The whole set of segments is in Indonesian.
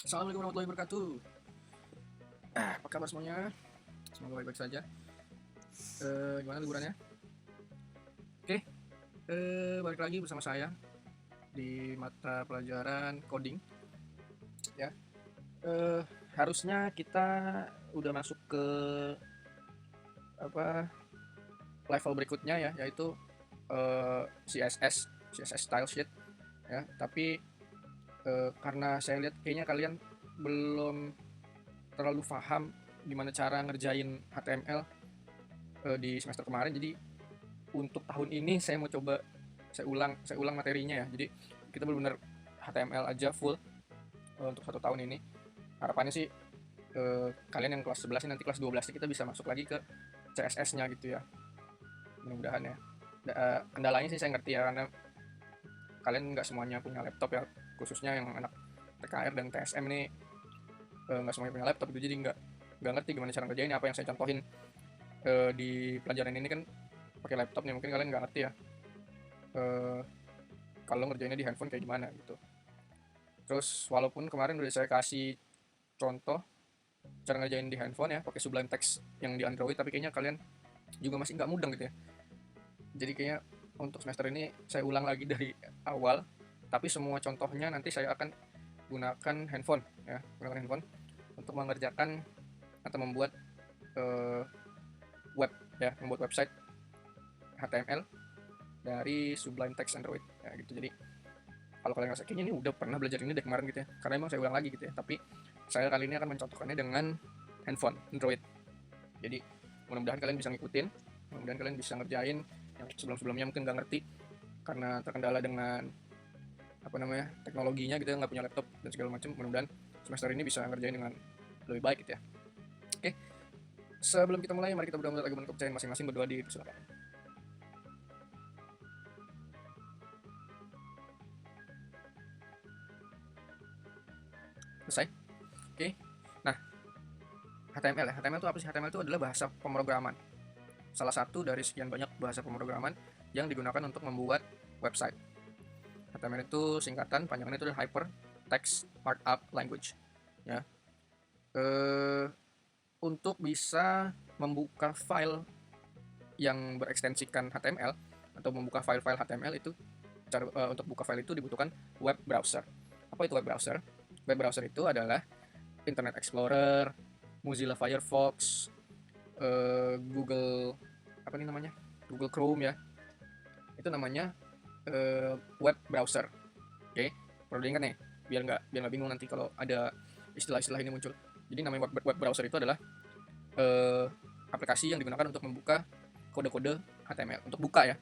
Assalamualaikum warahmatullahi wabarakatuh. Apa kabar semuanya? Semoga baik-baik saja. Gimana liburannya? Oke, balik lagi bersama saya di mata pelajaran coding. Ya, harusnya kita udah masuk ke apa level berikutnya ya, yaitu CSS style sheet. Ya, tapi karena saya lihat kayaknya kalian belum terlalu paham gimana cara ngerjain HTML di semester kemarin. Jadi untuk tahun ini saya mau coba saya ulang materinya ya. Jadi kita benar-benar HTML aja full untuk 1 tahun ini. Harapannya sih kalian yang kelas 11 ini nanti kelas 12 kita bisa masuk lagi ke CSS-nya gitu ya. Mudah-mudahan ya. Kendalanya sih saya ngerti ya, karena kalian nggak semuanya punya laptop ya, khususnya yang anak TKR dan TSM ini nggak semuanya punya laptop gitu, jadi nggak ngerti gimana cara ngerjain. Apa yang saya contohin di pelajaran ini kan pakai laptop nih, mungkin kalian nggak ngerti ya kalau ngerjainnya di handphone kayak gimana gitu. Terus walaupun kemarin udah saya kasih contoh cara ngerjain di handphone ya pakai Sublime Text yang di Android, tapi kayaknya kalian juga masih nggak mudeng gitu ya. Jadi kayaknya untuk semester ini saya ulang lagi dari awal, tapi semua contohnya nanti saya akan gunakan handphone ya, gunakan handphone untuk mengerjakan atau membuat web ya, membuat website HTML dari Sublime Text Android ya gitu. Jadi kalau kalian ngerasa kayaknya ini udah pernah belajar ini dari kemarin gitu ya, karena emang saya ulang lagi gitu ya, tapi saya kali ini akan mencontohkannya dengan handphone Android. Jadi mudah-mudahan kalian bisa ngikutin, mudah-mudahan kalian bisa ngerjain yang sebelum-sebelumnya mungkin nggak ngerti karena terkendala dengan teknologinya gitu ya, nggak punya laptop dan segala macam. Mudah-mudahan semester ini bisa ngerjain dengan lebih baik gitu ya. Oke, sebelum kita mulai, mari kita berdoa menurut agama kepercayaan masing-masing. Berdoa di silakan. Selesai. Oke. Nah, HTML ya. HTML itu apa sih? HTML itu adalah bahasa pemrograman. Salah satu dari sekian banyak bahasa pemrograman yang digunakan untuk membuat website. HTML itu singkatan, panjangannya itu adalah Hyper Text Markup Language. Ya. Untuk bisa membuka file yang berekstensikan HTML atau membuka file-file HTML itu, untuk buka file itu dibutuhkan web browser. Apa itu web browser? Web browser itu adalah Internet Explorer, Mozilla Firefox, Google Google Chrome ya. Itu namanya web browser. Oke, perlu diingat nih biar nggak bingung nanti kalau ada istilah-istilah ini muncul. Jadi namanya web browser itu adalah aplikasi yang digunakan untuk membuka kode-kode HTML, untuk buka ya,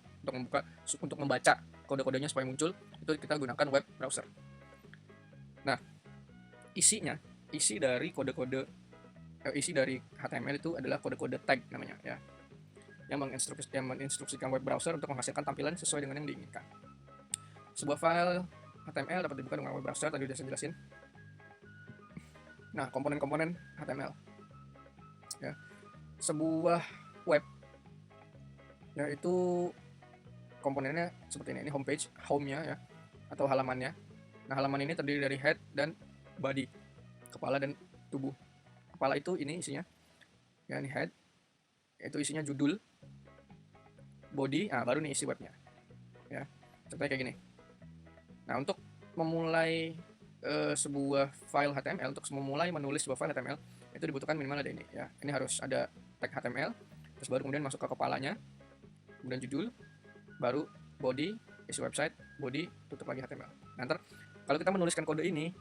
untuk membaca kode-kodenya supaya muncul, itu kita gunakan web browser. Nah, isi dari HTML itu adalah kode-kode tag namanya ya, yang menginstruksikan web browser untuk menghasilkan tampilan sesuai dengan yang diinginkan. Sebuah file HTML dapat dibuka dengan web browser, tadi udah saya jelasin. Nah, komponen-komponen HTML ya, sebuah web yaitu komponennya seperti ini homepage, home-nya ya, atau halamannya. Nah, halaman ini terdiri dari head dan body, kepala dan tubuh. Kepala itu ini isinya ya, ini head, itu isinya judul. Body, baru nih isi webnya ya, contohnya kayak gini. Nah, untuk memulai sebuah file HTML, untuk memulai menulis sebuah file HTML itu dibutuhkan minimal ada ini ya, ini harus ada tag HTML, terus baru kemudian masuk ke kepalanya, kemudian judul, baru body, isi website, body, tutup lagi HTML. Nanti kalau kita menuliskan kode ini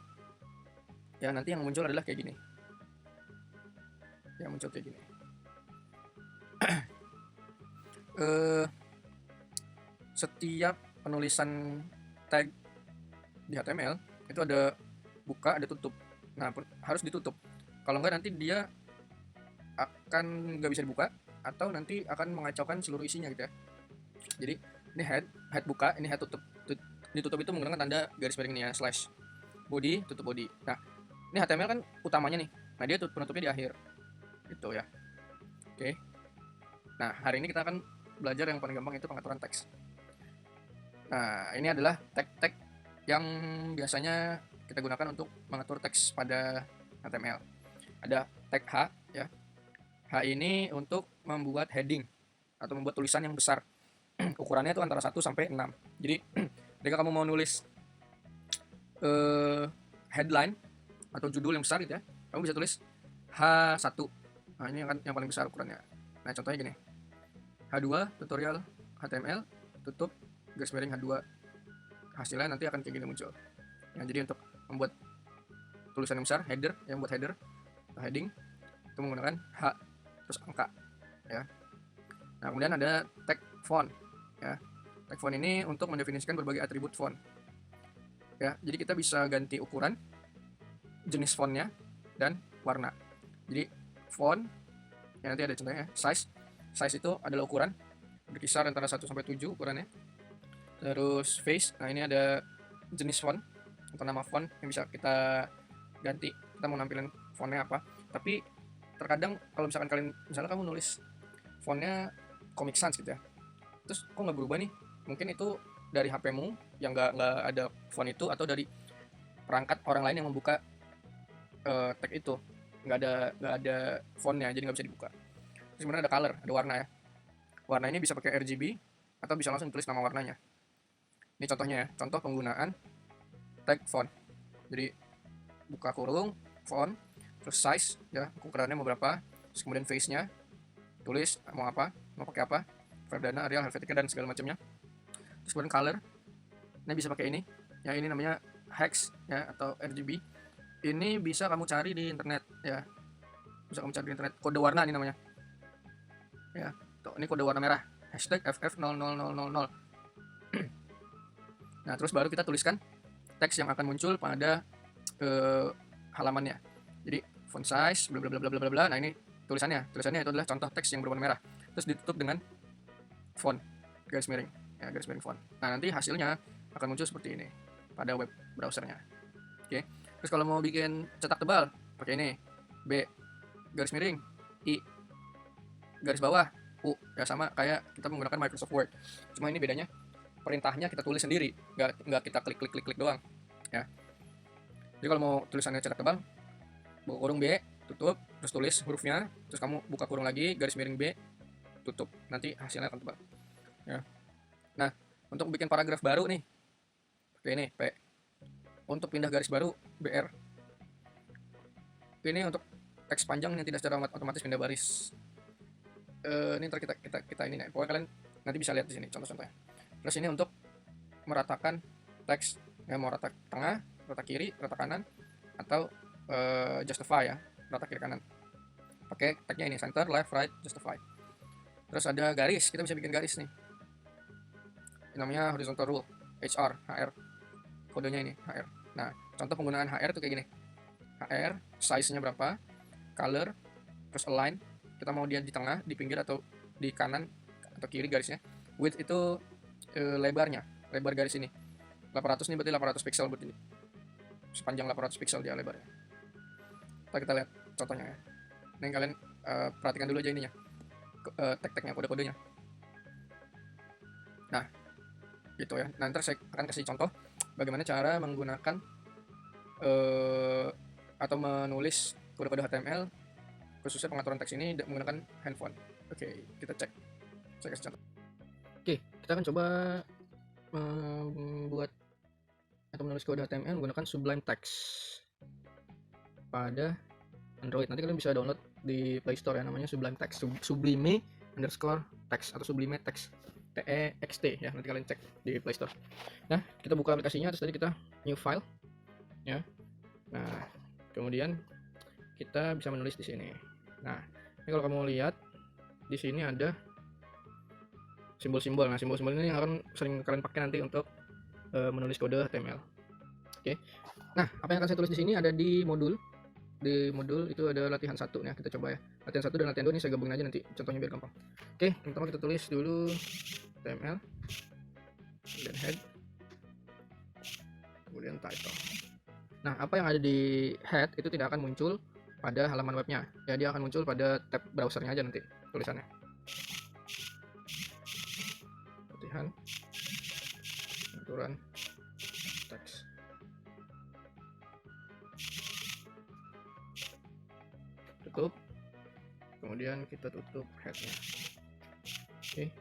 ya, nanti yang muncul adalah kayak gini. Yang muncul kayak gini. Setiap penulisan tag di HTML itu ada buka, ada tutup. Nah, harus ditutup. Kalau enggak nanti dia akan nggak bisa dibuka, atau nanti akan mengacaukan seluruh isinya gitu ya. Jadi ini head buka, ini head tutup. Ditutup itu menggunakan tanda garis miring ini ya, slash. Body, tutup body. Nah, ini HTML kan utamanya nih. Nah, dia penutupnya di akhir. Gitu ya. Oke. Nah, hari ini kita akan belajar yang paling gampang, itu pengaturan teks. Nah, ini adalah tag-tag yang biasanya kita gunakan untuk mengatur teks pada HTML. Ada tag H ya. H ini untuk membuat heading atau membuat tulisan yang besar. Ukurannya itu antara 1 sampai 6. Jadi ketika kamu mau nulis headline atau judul yang besar gitu ya, kamu bisa tulis H1. Nah, ini kan yang paling besar ukurannya. Nah, contohnya gini. H2 tutorial HTML tutup garis miring H2. Hasilnya nanti akan kayak gini muncul. Ya, jadi untuk membuat tulisan yang besar, header, yang buat header atau heading itu menggunakan H terus angka ya. Nah, kemudian ada tag font ya. Tag font ini untuk mendefinisikan berbagai atribut font. Ya, jadi kita bisa ganti ukuran, jenis fontnya, dan warna. Jadi font ya, nanti ada contohnya size itu adalah ukuran berkisar antara 1 sampai 7 ukurannya. Terus face, nah ini ada jenis font atau nama font yang bisa kita ganti, kita mau nampilin fontnya apa. Tapi terkadang kalau misalnya kamu nulis fontnya Comic Sans gitu ya, terus kok nggak berubah nih, mungkin itu dari HP-mu yang nggak ada font itu, atau dari perangkat orang lain yang membuka tag itu nggak ada fontnya, jadi nggak bisa dibuka. Terus sebenarnya ada color, ada warna ya. Warna ini bisa pakai RGB atau bisa langsung tulis nama warnanya. Ini contohnya ya, contoh penggunaan tag font. Jadi buka kurung font, terus size ya, ukurannya mau berapa, terus kemudian face-nya, tulis mau apa, mau pakai apa, Verdana, Arial, Helvetica, dan segala macamnya. Terus kemudian color, ini bisa pakai ini, yang ini namanya hex ya atau RGB. Ini bisa kamu cari di internet ya, bisa kamu cari di internet. Kode warna ini namanya ya, tuh ini kode warna merah, hashtag FF00000. Nah, terus baru kita tuliskan teks yang akan muncul pada halamannya. Jadi font size bla bla bla bla bla bla. Nah, ini tulisannya itu adalah contoh teks yang berwarna merah. Terus ditutup dengan font garis miring ya, garis miring font. Nah, nanti hasilnya akan muncul seperti ini pada web browsernya. Oke. Terus kalau mau bikin cetak tebal pakai ini, B garis miring I garis bawah U, ya sama kayak kita menggunakan Microsoft Word. Cuma ini bedanya perintahnya kita tulis sendiri, nggak kita klik doang ya. Jadi kalau mau tulisannya cetak tebal, buka kurung B, tutup, terus tulis hurufnya, terus kamu buka kurung lagi, garis miring B, tutup, nanti hasilnya akan tebal ya. Nah, untuk bikin paragraf baru nih, pakai ini P. Untuk pindah garis baru, BR. Ini untuk teks panjang yang tidak secara otomatis pindah baris. Ini ntar kita ini nih, pokoknya kalian nanti bisa lihat di sini contoh-contohnya. Terus ini untuk meratakan teks, ya, mau rata tengah, rata kiri, rata kanan, atau justify ya, rata kiri kanan. Pakai tagnya ini, center, left, right, justify. Terus ada garis, kita bisa bikin garis nih. Ini namanya horizontal rule, HR. Kodenya ini HR. Nah, contoh penggunaan HR itu kayak gini. HR, size-nya berapa, color, terus align, kita mau dia di tengah, di pinggir, atau di kanan atau kiri garisnya. Width itu lebar garis ini 800 nih, berarti 800 pixel buat ini, sepanjang 800 pixel dia lebarnya. Kita lihat contohnya ya. Ini kalian perhatikan dulu aja ininya, tag-tagnya, kode-kodenya. Nah, gitu ya. Nanti saya akan kasih contoh bagaimana cara menggunakan atau menulis kode-kode HTML khususnya pengaturan teks ini menggunakan handphone. Oke, kita cek. Saya kasih contoh. Oke, kita akan coba membuat atau menulis kode HTML menggunakan Sublime Text pada Android. Nanti kalian bisa download di Play Store ya, namanya Sublime Text, Sublime_text atau Sublime Text, TEXT ya. Nanti kalian cek di Play Store. Nah, kita buka aplikasinya, terus tadi kita new file ya. Nah, kemudian kita bisa menulis di sini. Nah, ini kalau kamu lihat di sini ada simbol-simbol. Nah, simbol-simbol ini yang akan sering kalian pakai nanti untuk menulis kode HTML. Oke. Nah, apa yang akan saya tulis di sini ada di modul. Di modul itu ada latihan 1 ya, kita coba ya. Latihan 1 dan latihan 2 ini saya gabungin aja nanti contohnya biar gampang. Oke, pertama kita tulis dulu HTML, kemudian head, kemudian title. Nah, apa yang ada di head itu tidak akan muncul pada halaman webnya ya, dia akan muncul pada tab browsernya aja nanti tulisannya. Latihan aturan teks. tutup, kemudian kita tutup headnya. Oke.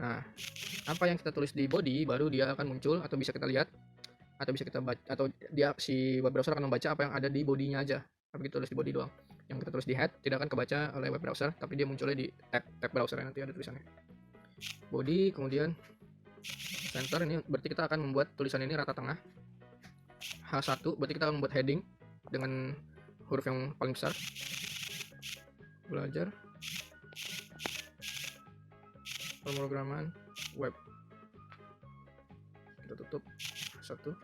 Nah, apa yang kita tulis di body baru dia akan muncul, atau bisa kita lihat, atau bisa kita baca, atau dia si web browser akan membaca apa yang ada di bodinya aja. Tapi kita tulis di body doang. Yang kita tulis di head tidak akan kebaca oleh web browser, tapi dia munculnya di tab browser, nanti ada tulisannya. Body, kemudian center, ini berarti kita akan membuat tulisan ini rata tengah. H1 berarti kita akan membuat heading dengan huruf yang paling besar. Belajar pemrograman web, kita tutup satu,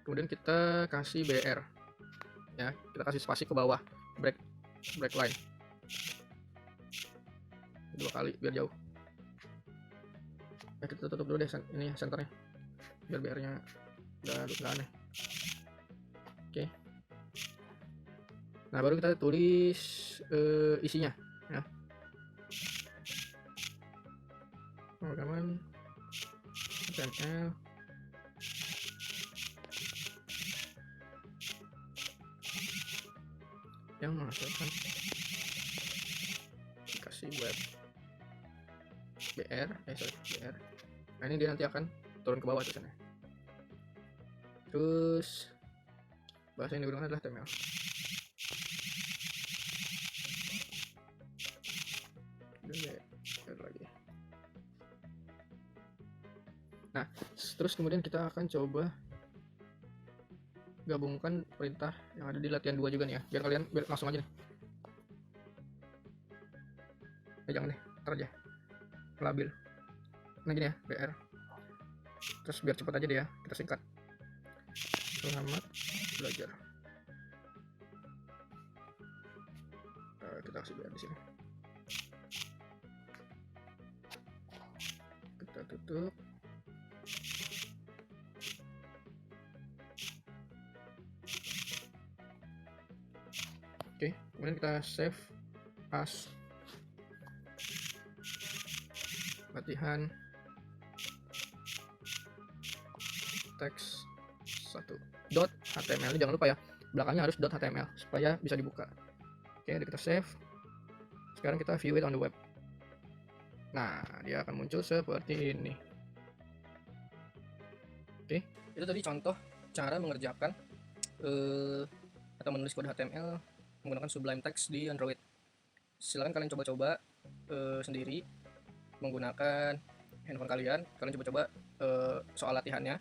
kemudian kita kasih BR ya, kita kasih spasi ke bawah, break line 2 kali biar jauh ya. Kita tutup dulu deh ini senternya biar BR nya nggak aneh. Oke. Nah, baru kita tulis isinya ya. Pemrograman HTML yang menghasilkan aplikasi web BR. Nah, ini dia nanti akan turun ke bawah tulisannya. Terus bahasa yang digunakan adalah HTML. Lagi. Nah, terus kemudian kita akan coba gabungkan perintah yang ada di latihan 2 juga nih ya, biar kalian langsung aja nih. Jangan deh, ntar aja labil. Nah, gini ya, BR. Terus biar cepat aja deh ya, kita singkat. Selamat belajar. Kita kasih BR di sini. Kita tutup. Oke, kemudian kita save as latihan teks 1.html. Jangan lupa ya, belakangnya harus .html supaya bisa dibuka. Oke, kita save. Sekarang kita view it on the web. Nah, dia akan muncul seperti ini. Oke, itu tadi contoh cara mengerjakan atau menulis kode HTML menggunakan Sublime Text di Android. Silahkan kalian coba-coba sendiri menggunakan handphone kalian. Kalian coba-coba soal latihannya.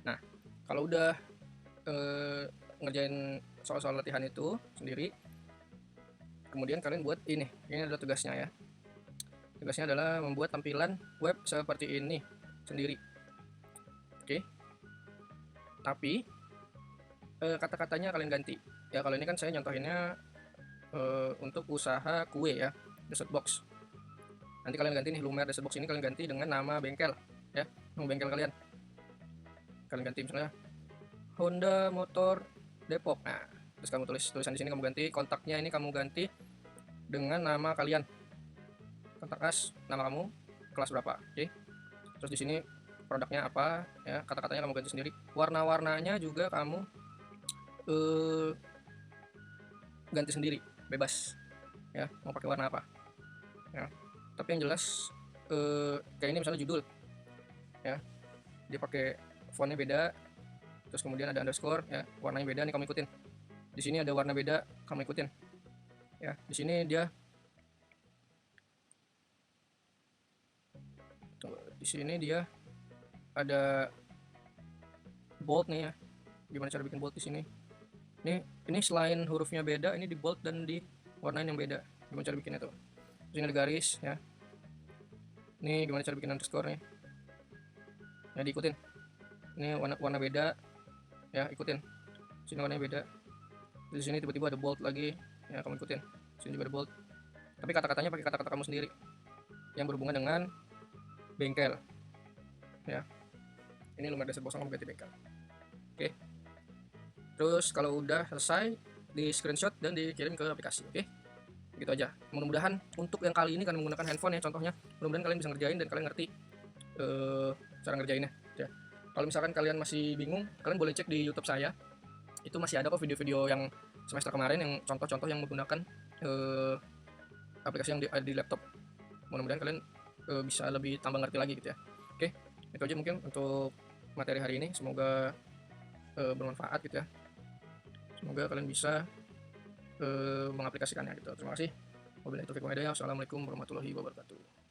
Nah, kalau udah ngerjain soal-soal latihan itu sendiri, kemudian kalian buat ini adalah tugasnya ya. Tugasnya adalah membuat tampilan web seperti ini sendiri. Oke. Tapi kata-katanya kalian ganti. Ya, kalau ini kan saya nyontohinnya untuk usaha kue ya, dessert box. Nanti kalian ganti nih, Lumer dessert box ini kalian ganti dengan nama bengkel ya, nama bengkel kalian. Kalian ganti misalnya Honda Motor Depok. Nah, terus kamu tulis tulisan di sini, kamu ganti kontaknya ini, kamu ganti dengan nama kalian. Kontak as, nama kamu, kelas berapa. Oke. Terus di sini produknya apa ya, kata-katanya kamu ganti sendiri. Warna-warnanya juga kamu ganti sendiri, bebas ya, mau pakai warna apa ya. Tapi yang jelas kayak ini misalnya judul ya, dia pakai fontnya beda, terus kemudian ada underscore ya, warnanya beda nih, kamu ikutin. Di sini ada warna beda, kamu ikutin ya. Di sini dia ada bold nih ya. Gimana cara bikin bold di sini? Ini selain hurufnya beda, ini di bold dan di warnain yang beda. Gimana cara bikinnya tuh? Terus ini ada garis ya. Ini gimana cara bikin underscore nih? Ya, diikutin. Ini warna beda ya, ikutin. Sini warnanya beda. Di sini tiba-tiba ada bold lagi ya, kamu ikutin. Sini juga ada bold. Tapi kata-katanya pakai kata-kata kamu sendiri yang berhubungan dengan bengkel ya. Ini Lumer dessert box, kamu ganti bengkel. Oke. Terus kalau udah selesai, di screenshot dan dikirim ke aplikasi. Oke, gitu aja. Mudah-mudahan untuk yang kali ini kalian menggunakan handphone ya contohnya, mudah-mudahan kalian bisa ngerjain dan kalian ngerti cara ngerjainnya ya. Kalau misalkan kalian masih bingung, kalian boleh cek di YouTube saya Itu masih ada kok video-video yang semester kemarin yang contoh-contoh yang menggunakan aplikasi yang ada di laptop. Mudah-mudahan kalian bisa lebih tambah ngerti lagi gitu ya. Oke, itu aja mungkin untuk materi hari ini. Semoga bermanfaat gitu ya. Semoga kalian bisa mengaplikasikannya gitu. Terima kasih. Wabillahi taufiq wal hidayah. Wassalamualaikum warahmatullahi wabarakatuh.